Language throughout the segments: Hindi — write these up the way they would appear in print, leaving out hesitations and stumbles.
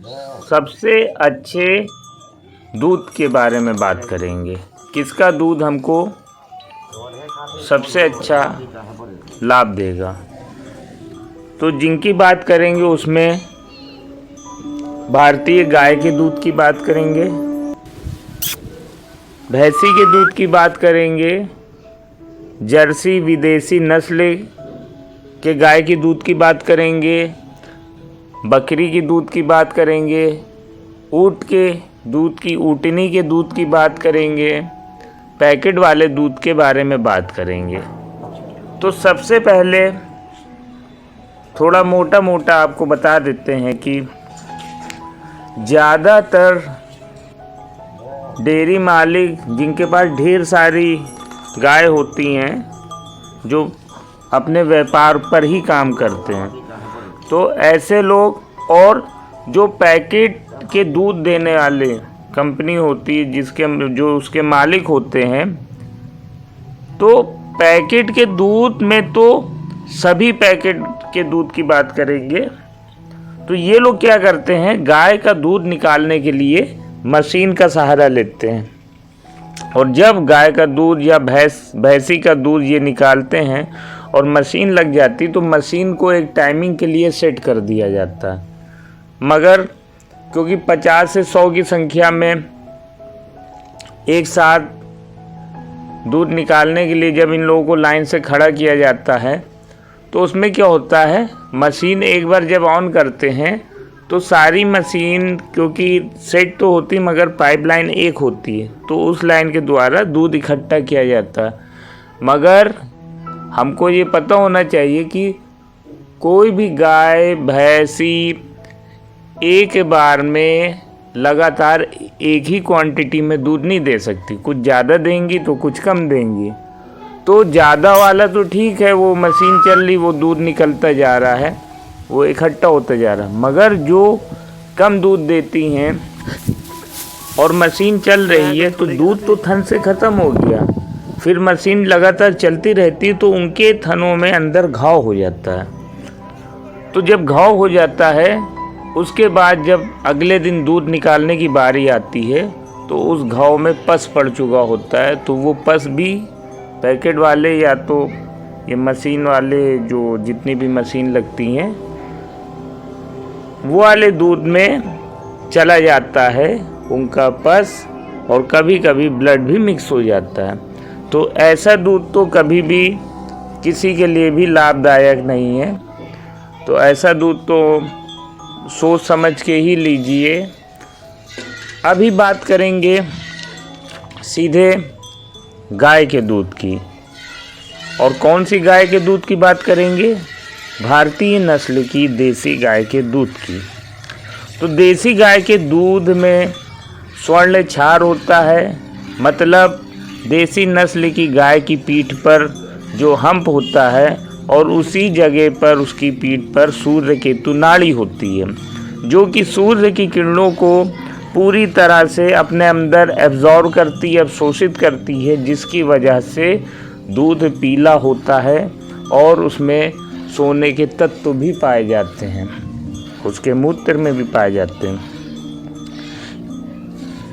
सबसे अच्छे दूध के बारे में बात करेंगे। किसका दूध हमको सबसे अच्छा लाभ देगा। तो जिनकी बात करेंगे उसमें भारतीय गाय के दूध की बात करेंगे, भैंसी के दूध की बात करेंगे, जर्सी विदेशी नस्ल के गाय की दूध की बात करेंगे, बकरी की दूध की बात करेंगे, ऊँट के दूध की ऊँटनी के दूध की बात करेंगे, पैकेट वाले दूध के बारे में बात करेंगे। तो सबसे पहले थोड़ा मोटा मोटा आपको बता देते हैं कि ज़्यादातर डेयरी मालिक जिनके पास ढेर सारी गाय होती हैं, जो अपने व्यापार पर ही काम करते हैं, तो ऐसे लोग और जो पैकेट के दूध देने वाले कंपनी होती है जो उसके मालिक होते हैं, तो पैकेट के दूध में तो सभी पैकेट के दूध की बात करेंगे। तो ये लोग क्या करते हैं, गाय का दूध निकालने के लिए मशीन का सहारा लेते हैं। और जब गाय का दूध या भैंसी का दूध ये निकालते हैं और मशीन लग जाती, तो मशीन को एक टाइमिंग के लिए सेट कर दिया जाता है। मगर क्योंकि 50 से 100 की संख्या में एक साथ दूध निकालने के लिए जब इन लोगों को लाइन से खड़ा किया जाता है, तो उसमें क्या होता है, मशीन एक बार जब ऑन करते हैं तो सारी मशीन क्योंकि सेट तो होती मगर पाइपलाइन एक होती है, तो उस लाइन के द्वारा दूध इकट्ठा किया जाता है। मगर हमको ये पता होना चाहिए कि कोई भी गाय भैंसी एक बार में लगातार एक ही क्वांटिटी में दूध नहीं दे सकती, कुछ ज़्यादा देंगी तो कुछ कम देंगी। तो ज़्यादा वाला तो ठीक है, वो मशीन चल रही, वो दूध निकलता जा रहा है, वो इकट्ठा होता जा रहा है। मगर जो कम दूध देती हैं और मशीन चल रही है, तो दूध तो थन से ख़त्म हो गया, फिर मशीन लगातार चलती रहती तो उनके थनों में अंदर घाव हो जाता है। तो जब घाव हो जाता है, उसके बाद जब अगले दिन दूध निकालने की बारी आती है, तो उस घाव में पस पड़ चुका होता है। तो वो पस भी पैकेट वाले या तो ये मशीन वाले जो जितनी भी मशीन लगती हैं, वो वाले दूध में चला जाता है उनका पस, और कभी कभी ब्लड भी मिक्स हो जाता है। तो ऐसा दूध तो कभी भी किसी के लिए भी लाभदायक नहीं है। तो ऐसा दूध तो सोच समझ के ही लीजिए। अभी बात करेंगे सीधे गाय के दूध की। और कौन सी गाय के दूध की बात करेंगे, भारतीय नस्ल की देसी गाय के दूध की। तो देसी गाय के दूध में स्वर्ण क्षार होता है, मतलब देसी नस्ल की गाय की पीठ पर जो हम्प होता है और उसी जगह पर उसकी पीठ पर सूर्य केतु नाड़ी होती है, जो कि सूर्य की किरणों को पूरी तरह से अपने अंदर एब्जॉर्ब करती है, अवशोषित करती है, जिसकी वजह से दूध पीला होता है और उसमें सोने के तत्व भी पाए जाते हैं, उसके मूत्र में भी पाए जाते हैं।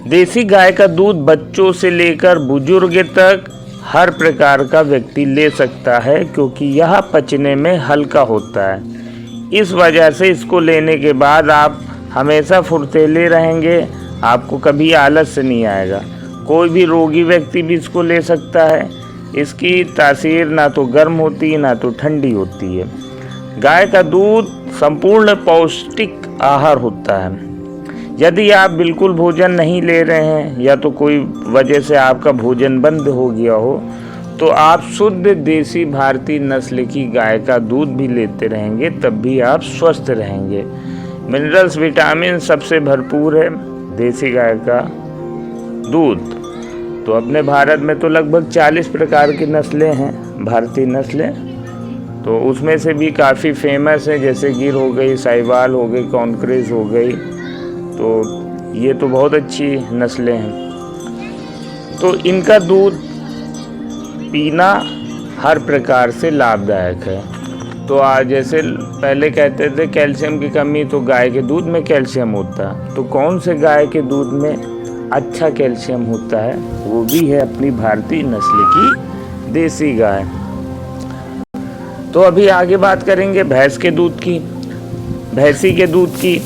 देसी गाय का दूध बच्चों से लेकर बुजुर्ग तक हर प्रकार का व्यक्ति ले सकता है, क्योंकि यह पचने में हल्का होता है। इस वजह से इसको लेने के बाद आप हमेशा फुर्तीले रहेंगे, आपको कभी आलस नहीं आएगा। कोई भी रोगी व्यक्ति भी इसको ले सकता है। इसकी तासीर ना तो गर्म होती है ना तो ठंडी होती है। गाय का दूध संपूर्ण पौष्टिक आहार होता है। यदि आप बिल्कुल भोजन नहीं ले रहे हैं या तो कोई वजह से आपका भोजन बंद हो गया हो, तो आप शुद्ध देसी भारतीय नस्ल की गाय का दूध भी लेते रहेंगे, तब भी आप स्वस्थ रहेंगे। मिनरल्स विटामिन सबसे भरपूर है देसी गाय का दूध। तो अपने भारत में तो लगभग 40 प्रकार की नस्लें हैं, भारतीय नस्लें। तो उसमें से भी काफ़ी फेमस है, जैसे गिर हो गई, साहिवाल हो गई, कॉन्क्रेज हो गई। तो ये तो बहुत अच्छी नस्लें हैं। तो इनका दूध पीना हर प्रकार से लाभदायक है। तो आज जैसे पहले कहते थे कैल्शियम की कमी, तो गाय के दूध में कैल्शियम होता है। तो कौन से गाय के दूध में अच्छा कैल्शियम होता है? वो भी है अपनी भारतीय नस्ल की देसी गाय। तो अभी आगे बात करेंगे भैंस के दूध की, भैंसी के दूध की।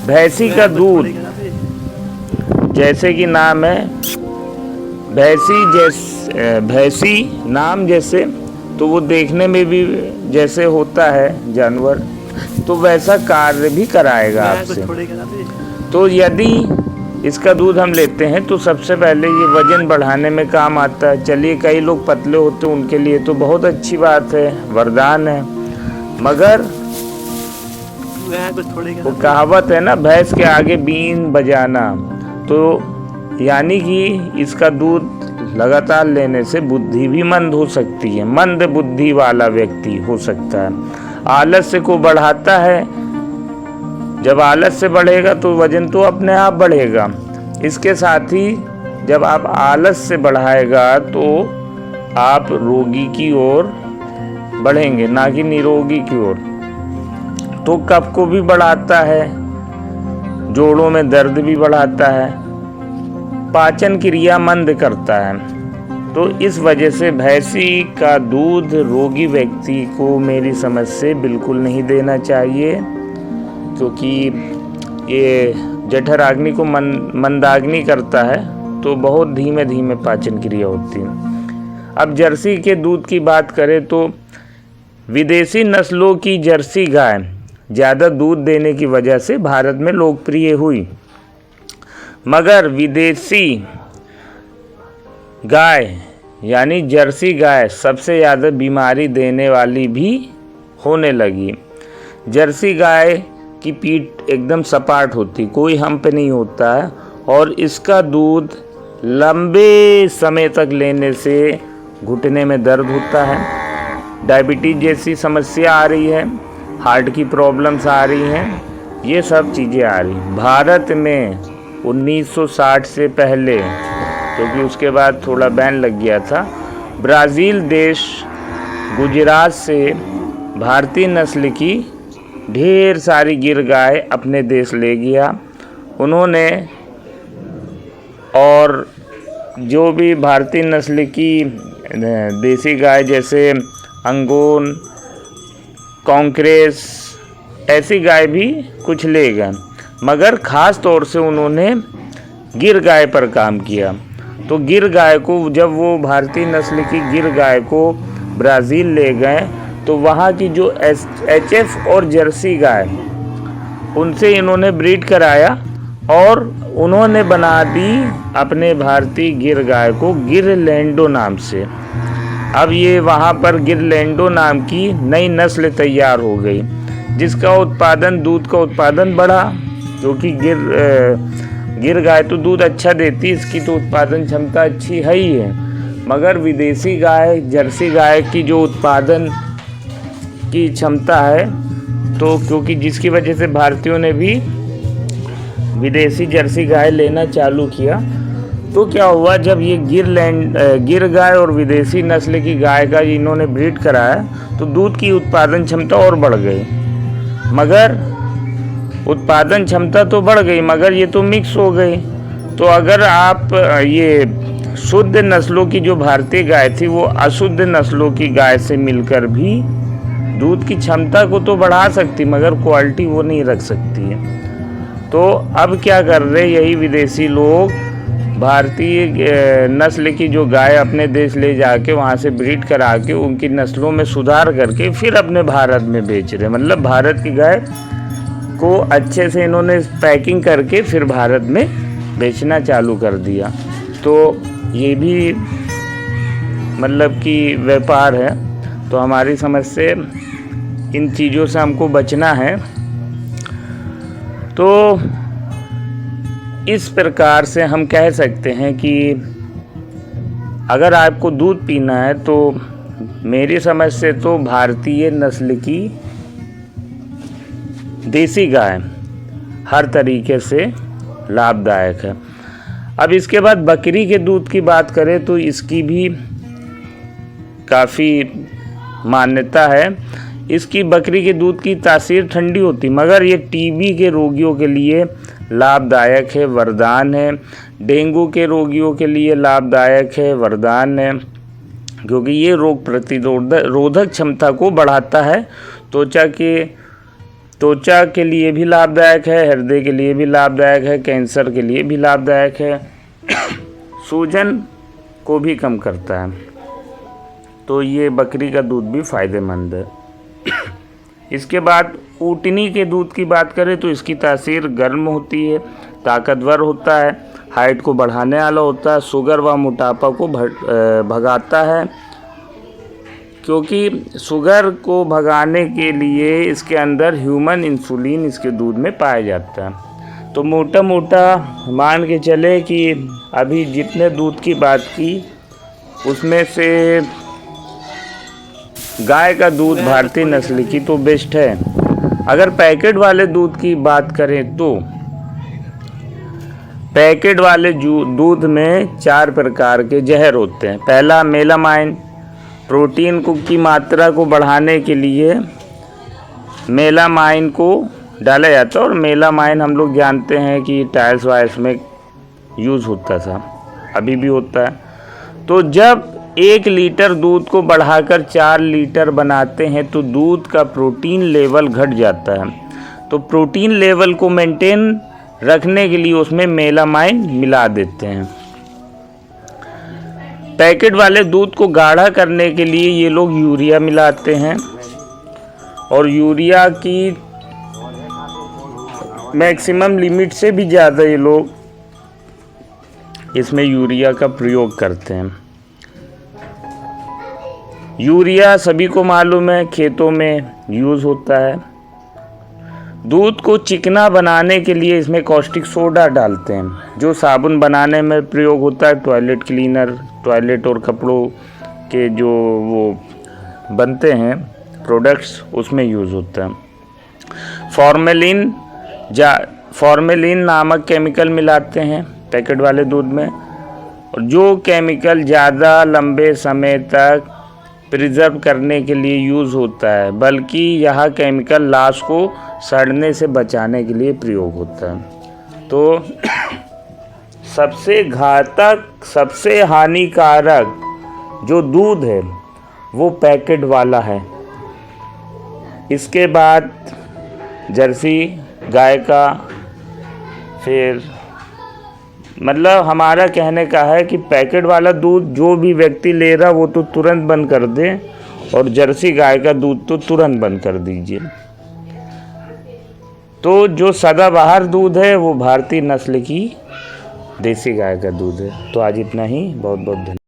भैंसी का दूध जैसे कि नाम है भैंसी नाम जैसे, तो वो देखने में भी जैसे होता है जानवर, तो वैसा कार्य भी कराएगा आपसे। तो यदि इसका दूध हम लेते हैं तो सबसे पहले ये वजन बढ़ाने में काम आता है। चलिए, कई लोग पतले होते हैं, उनके लिए तो बहुत अच्छी बात है, वरदान है। मगर वो कहावत है ना, भैंस के आगे बीन बजाना, तो यानी कि इसका दूध लगातार लेने से बुद्धि भी मंद हो सकती है, मंद बुद्धि वाला व्यक्ति हो सकता है। आलस्य को बढ़ाता है, जब आलस्य बढ़ेगा तो वजन तो अपने आप बढ़ेगा। इसके साथ ही जब आप आलस्य बढ़ाएगा तो आप रोगी की ओर बढ़ेंगे, ना कि निरोगी की ओर। तो कफ को भी बढ़ाता है, जोड़ों में दर्द भी बढ़ाता है, पाचन क्रिया मंद करता है। तो इस वजह से भैंसी का दूध रोगी व्यक्ति को मेरी समझ से बिल्कुल नहीं देना चाहिए, क्योंकि ये जठराग्नि को मंदाग्नि करता है, तो बहुत धीमे धीमे पाचन क्रिया होती है। अब जर्सी के दूध की बात करें तो विदेशी नस्लों की जर्सी गाय ज़्यादा दूध देने की वजह से भारत में लोकप्रिय हुई, मगर विदेशी गाय यानी जर्सी गाय सबसे ज़्यादा बीमारी देने वाली भी होने लगी। जर्सी गाय की पीठ एकदम सपाट होती, कोई हम्प नहीं होता है, और इसका दूध लंबे समय तक लेने से घुटने में दर्द होता है, डायबिटीज जैसी समस्या आ रही है, हार्ट की प्रॉब्लम्स आ रही हैं, ये सब चीज़ें आ रही। भारत में 1960 से पहले, क्योंकि उसके बाद थोड़ा बैन लग गया था, ब्राज़ील देश गुजरात से भारतीय नस्ल की ढेर सारी गिर गाय अपने देश ले गया उन्होंने। और जो भी भारतीय नस्ल की देसी गाय जैसे अंगोन, कॉन्क्रेस, ऐसी गाय भी कुछ ले गए, मगर ख़ास तौर से उन्होंने गिर गाय पर काम किया। तो गिर गाय को, जब वो भारतीय नस्ल की गिर गाय को ब्राज़ील ले गए, तो वहाँ की जो HF और जर्सी गाय, उनसे इन्होंने ब्रीड कराया और उन्होंने बना दी अपने भारतीय गिर गाय को गिरलैंडो नाम से। अब ये वहाँ पर गिरलैंडो नाम की नई नस्ल तैयार हो गई, जिसका उत्पादन, दूध का उत्पादन बढ़ा, क्योंकि गिर गाय तो दूध अच्छा देती, इसकी तो उत्पादन क्षमता अच्छी है ही है। मगर विदेशी गाय, जर्सी गाय की जो उत्पादन की क्षमता है, तो क्योंकि जिसकी वजह से भारतीयों ने भी विदेशी जर्सी गाय लेना चालू किया, तो क्या हुआ, जब ये गिर गाय और विदेशी नस्ल की गाय का इन्होंने ब्रीड कराया, तो दूध की उत्पादन क्षमता और बढ़ गई। मगर उत्पादन क्षमता तो बढ़ गई, मगर ये तो मिक्स हो गई। तो अगर आप ये शुद्ध नस्लों की जो भारतीय गाय थी, वो अशुद्ध नस्लों की गाय से मिलकर भी दूध की क्षमता को तो बढ़ा सकती, मगर क्वालिटी वो नहीं रख सकती है। तो अब क्या कर रहे, यही विदेशी लोग भारतीय नस्ल की जो गाय अपने देश ले जाके वहाँ से ब्रीड करा के उनकी नस्लों में सुधार करके फिर अपने भारत में बेच रहे। मतलब भारत की गाय को अच्छे से इन्होंने पैकिंग करके फिर भारत में बेचना चालू कर दिया। तो ये भी मतलब कि व्यापार है। तो हमारी समझ से इन चीज़ों से हमको बचना है। तो इस प्रकार से हम कह सकते हैं कि अगर आपको दूध पीना है तो मेरी समझ से तो भारतीय नस्ल की देसी गाय हर तरीके से लाभदायक है। अब इसके बाद बकरी के दूध की बात करें तो इसकी भी काफ़ी मान्यता है। इसकी बकरी के दूध की तासीर ठंडी होती, मगर ये टीबी के रोगियों के लिए लाभदायक है, वरदान है। डेंगू के रोगियों के लिए लाभदायक है, वरदान है, क्योंकि ये रोग प्रतिरोधक क्षमता को बढ़ाता है। त्वचा के लिए भी लाभदायक है, हृदय के लिए भी लाभदायक है, कैंसर के लिए भी लाभदायक है, सूजन को भी कम करता है। तो ये बकरी का दूध भी फ़ायदेमंद है। इसके बाद ऊँटनी के दूध की बात करें तो इसकी तासीर गर्म होती है, ताकतवर होता है, हाइट को बढ़ाने वाला होता है, शुगर व मोटापा को भगाता है, क्योंकि शुगर को भगाने के लिए इसके अंदर ह्यूमन इंसुलिन इसके दूध में पाया जाता है। तो मोटा मान के चले कि अभी जितने दूध की बात की उसमें से गाय का दूध भारतीय नस्ल की तो बेस्ट है। अगर पैकेट वाले दूध की बात करें तो पैकेट वाले दूध में 4 प्रकार के जहर होते हैं। पहला मेलामाइन, प्रोटीन की मात्रा को बढ़ाने के लिए मेलामाइन को डाला जाता है, और मेलामाइन हम लोग जानते हैं कि टायर्स वायर्स में यूज़ होता था, अभी भी होता है। तो जब 1 लीटर दूध को बढ़ाकर 4 लीटर बनाते हैं तो दूध का प्रोटीन लेवल घट जाता है। तो प्रोटीन लेवल को मेंटेन रखने के लिए उसमें मेलामाइन मिला देते हैं। पैकेट वाले दूध को गाढ़ा करने के लिए ये लोग यूरिया मिलाते हैं, और यूरिया की मैक्सिमम लिमिट से भी ज़्यादा ये लोग इसमें यूरिया का प्रयोग करते हैं। यूरिया सभी को मालूम है खेतों में यूज़ होता है। दूध को चिकना बनाने के लिए इसमें कॉस्टिक सोडा डालते हैं, जो साबुन बनाने में प्रयोग होता है। टॉयलेट क्लीनर, टॉयलेट और कपड़ों के जो वो बनते हैं प्रोडक्ट्स, उसमें यूज़ होता है। फॉर्मेलिन नामक केमिकल मिलाते हैं पैकेट वाले दूध में, और जो केमिकल ज़्यादा लंबे समय तक प्रिजर्व करने के लिए यूज़ होता है, बल्कि यह केमिकल लाश को सड़ने से बचाने के लिए प्रयोग होता है। तो सबसे घातक, सबसे हानिकारक जो दूध है वो पैकेट वाला है। इसके बाद जर्सी गाय का, फिर मतलब हमारा कहने का है कि पैकेट वाला दूध जो भी व्यक्ति ले रहा वो तो तुरंत बंद कर दे, और जर्सी गाय का दूध तो तुरंत बंद कर दीजिए। तो जो सदाबहार दूध है वो भारतीय नस्ल की देसी गाय का दूध है। तो आज इतना ही, बहुत बहुत धन्यवाद।